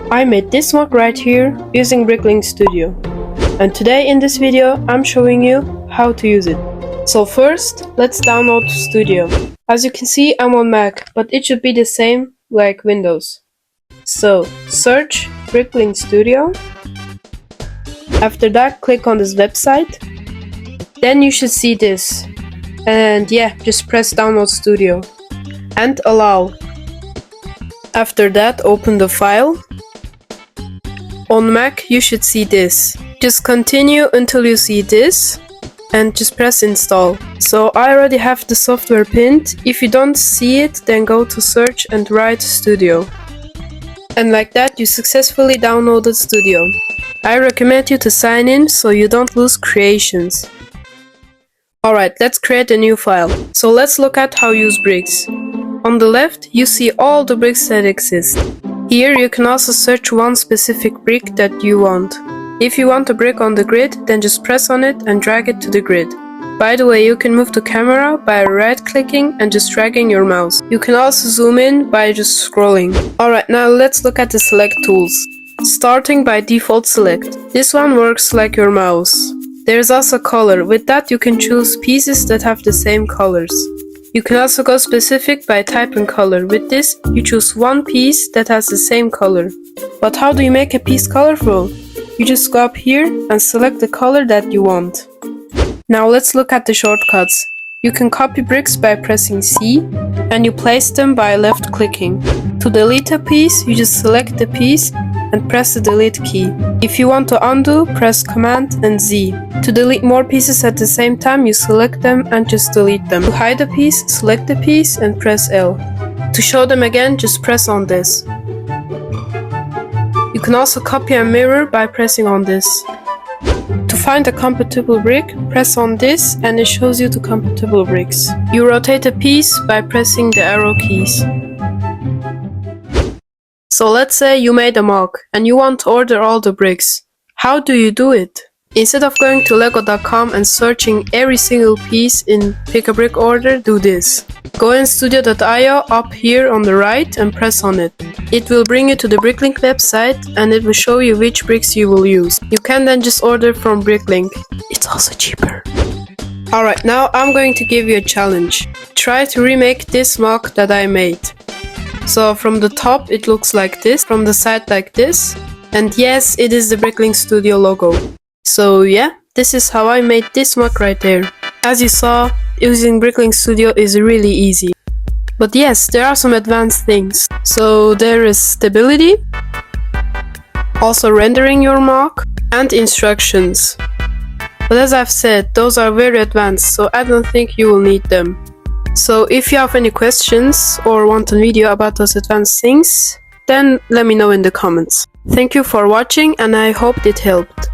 I made this mock right here using BrickLink Studio. And today in this video I'm showing you how to use it. So first, let's download Studio. As you can see, I'm on Mac, but it should be the same like Windows. So search BrickLink Studio. After that, click on this website. Then you should see this. And yeah, just press download Studio and allow. After that, open the file. On Mac, you should see this. Just continue until you see this and just press install. So I already have the software pinned. If you don't see it, then go to search and write Studio. And like that, you successfully downloaded Studio. I recommend you to sign in so you don't lose creations. Alright, let's create a new file. So let's look at how to use bricks. On the left, you see all the bricks that exist. Here you can also search one specific brick that you want. If you want a brick on the grid, then just press on it and drag it to the grid. By the way, you can move the camera by right-clicking and just dragging your mouse. You can also zoom in by just scrolling. Alright, now let's look at the select tools. Starting by default select. This one works like your mouse. There's also color. With that you can choose pieces that have the same colors. You can also go specific by typing color. With this, you choose one piece that has the same color. But how do you make a piece colorful? You just go up here and select the color that you want. Now let's look at the shortcuts. You can copy bricks by pressing C, and you place them by left clicking. To delete a piece, you just select the piece and press the delete key. If you want to undo, press Command and Z. To delete more pieces at the same time, you select them and just delete them. To hide a piece, select the piece and press L. To show them again, just press on this. You can also copy a mirror by pressing on this. To find a compatible brick, press on this and it shows you the compatible bricks. You rotate a piece by pressing the arrow keys. So let's say you made a mock and you want to order all the bricks. How do you do it? Instead of going to lego.com and searching every single piece in pick a brick order, do this. Go in studio.io up here on the right and press on it. It will bring you to the BrickLink website and it will show you which bricks you will use. You can then just order from BrickLink. It's also cheaper. Alright, now I'm going to give you a challenge. Try to remake this mock that I made. So from the top it looks like this, from the side like this, and yes, it is the BrickLink Studio logo. So yeah, this is how I made this mock right there. As you saw, using BrickLink Studio is really easy. But yes, there are some advanced things. So there is stability, also rendering your mock, and instructions. But as I've said, those are very advanced, so I don't think you will need them. So if you have any questions or want a video about those advanced things, then let me know in the comments. Thank you for watching and I hope it helped.